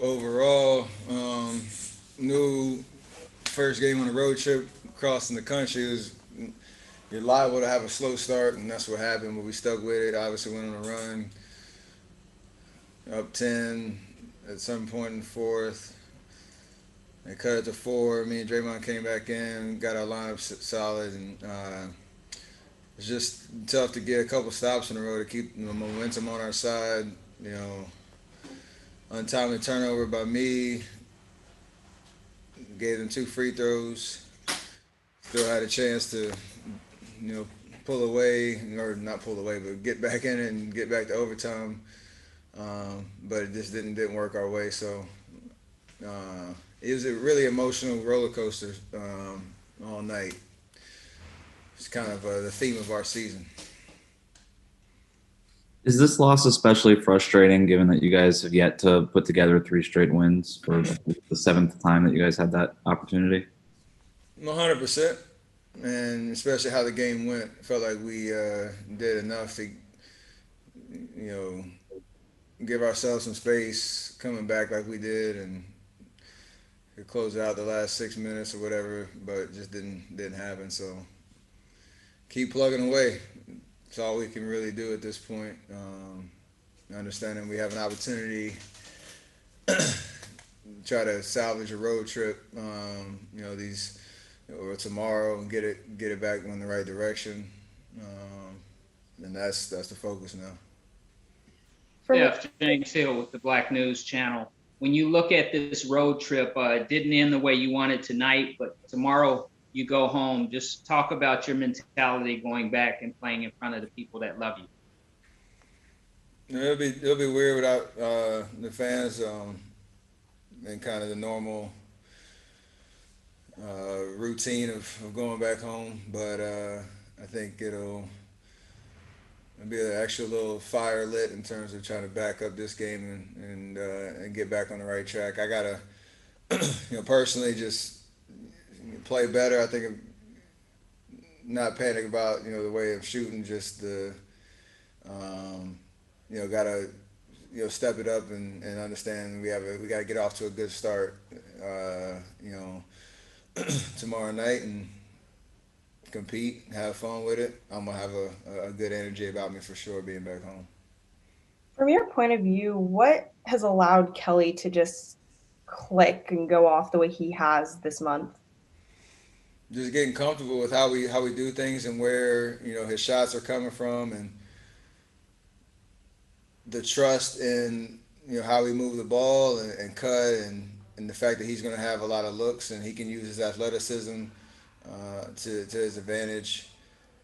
Overall, new first game on a road trip crossing the country was you're liable to have a slow start, and that's what happened. But we stuck with it. Obviously, went on a run, up 10 at some point in the fourth. They cut it to four. Me and Draymond came back in, got our lineup solid, and it's just tough to get a couple stops in a row to keep the momentum on our side. You know, untimely turnover by me, gave them two free throws. Still had a chance to, you know, pull away, or not pull away, but get back in it and get back to overtime. But it just didn't work our way. So it was a really emotional roller coaster all night. It's kind of the theme of our season. Is this loss especially frustrating given that you guys have yet to put together three straight wins for the seventh time that you guys had that opportunity? 100%, and especially how the game went. Felt like we did enough to, you know, give ourselves some space coming back like we did, and could close out the last 6 minutes or whatever, but it just didn't happen. So keep plugging away. It's all we can really do at this point. Understanding we have an opportunity try to salvage a road trip. These or tomorrow and get it back in the right direction. And that's the focus now. For me, Steph, James Hill with the Black News Channel. When you look at this road trip, it didn't end the way you wanted tonight, but tomorrow you go home. Just talk about your mentality going back and playing in front of the people that love you. It'll be weird without the fans and kind of the normal routine of going back home. But I think it'll be an extra little fire lit in terms of trying to back up this game and get back on the right track. I gotta personally just play better. I think not panic about the way of shooting, just the gotta step it up and understand we gotta get off to a good start. Tomorrow night and compete, have fun with it. I'm gonna have a good energy about me for sure being back home. from your point of view, what has allowed Kelly to just click and go off the way he has this month? Just getting comfortable with how we do things and where his shots are coming from and the trust in how we move the ball and cut and the fact that he's going to have a lot of looks and he can use his athleticism to his advantage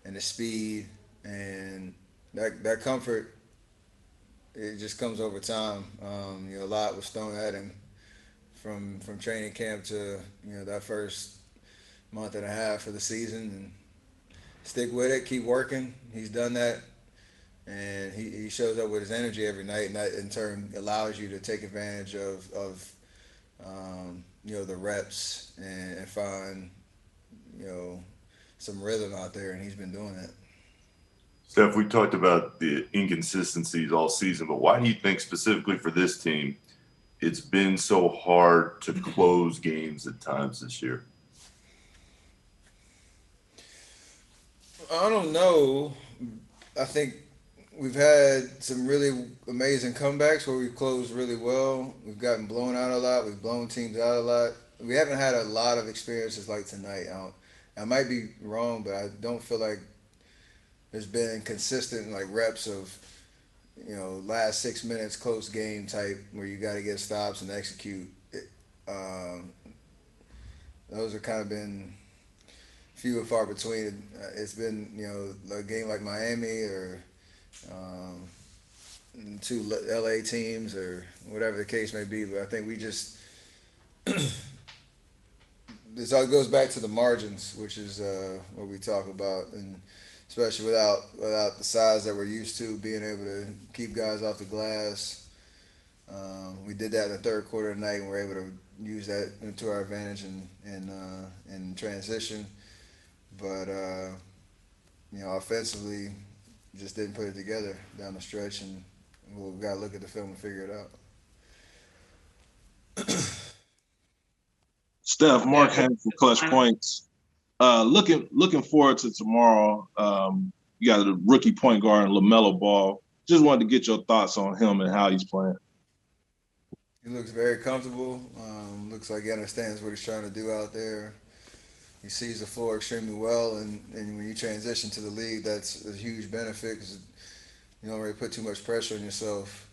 and his speed and that comfort it just comes over time. A lot was thrown at him from training camp to that first month and a half of the season and stick with it, keep working. He's done that and he shows up with his energy every night, and that in turn allows you to take advantage of the reps and find you know some rhythm out there, and he's been doing that. Steph, we talked about the inconsistencies all season, but why do you think specifically for this team it's been so hard to close games at times this year? I don't know. I think we've had some really amazing comebacks where we've closed really well. We've gotten blown out a lot. We've blown teams out a lot. We haven't had a lot of experiences like tonight. I might be wrong, but I don't feel like there's been consistent like reps of last 6 minutes close game type where you got to get stops and execute. Um, those have kind of been few and far between. It's been a game like Miami or um, two LA teams or whatever the case may be. But I think we just this all goes back to the margins, which is what we talk about, and especially without the size that we're used to, being able to keep guys off the glass. We did that in the third quarter tonight, and we're able to use that to our advantage in transition. But offensively, just didn't put it together down the stretch, and we've got to look at the film and figure it out. Steph, Mark Yeah, Ham from Clutch Points. Looking forward to tomorrow. You got a rookie point guard, LaMelo Ball. Just wanted to get your thoughts on him and how he's playing. He looks very comfortable. Looks like he understands what he's trying to do out there. He sees the floor extremely well, and when you transition to the league, that's a huge benefit because you don't really put too much pressure on yourself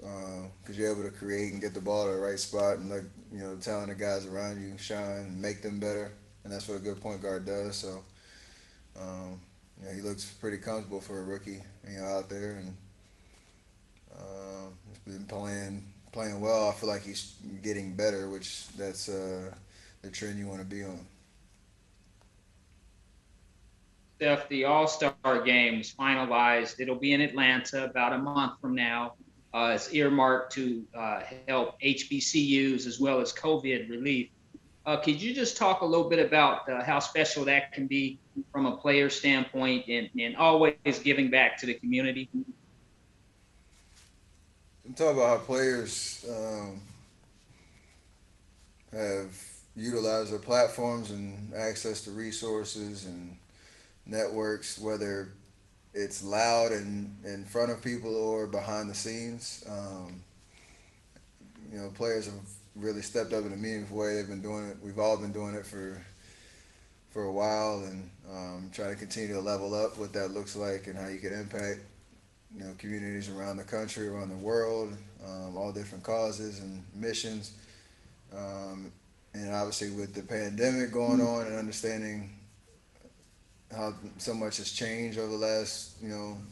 because you're able to create and get the ball to the right spot and let the talented guys around you shine and make them better, and that's what a good point guard does. So, he looks pretty comfortable for a rookie, out there, and he's been playing well. I feel like he's getting better, which that's the trend you want to be on. Steph, the All-Star game is finalized. It'll be in Atlanta about a month from now. It's earmarked to help HBCUs as well as COVID relief. Could you just talk a little bit about how special that can be from a player standpoint and always giving back to the community? I'm talking about how players have utilized their platforms and access to resources and networks, whether it's loud and in front of people or behind the scenes. Players have really stepped up in a meaningful way. They've been doing it. We've all been doing it for a while, and trying to continue to level up what that looks like and how you can impact communities around the country, around the world, all different causes and missions. And obviously with the pandemic going on and understanding how so much has changed over the last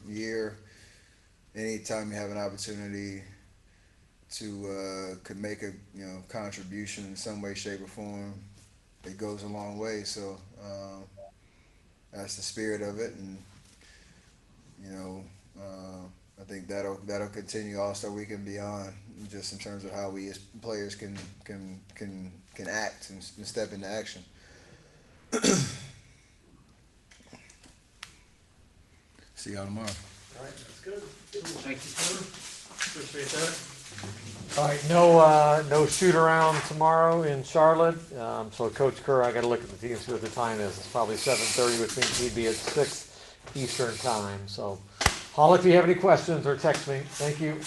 year, anytime you have an opportunity to could make a contribution in some way, shape, or form, it goes a long way. So that's the spirit of it, and I think that'll continue All-Star Week and beyond, just in terms of how we as players can act and step into action. See y'all tomorrow. All right, that's good. Thank you. Appreciate that. All right, no shoot around tomorrow in Charlotte. So Coach Kerr, I got to look at the team, see what the time is. It's probably 7:30, which means he'd be at 6 Eastern time. So holler if you have any questions or text me. Thank you.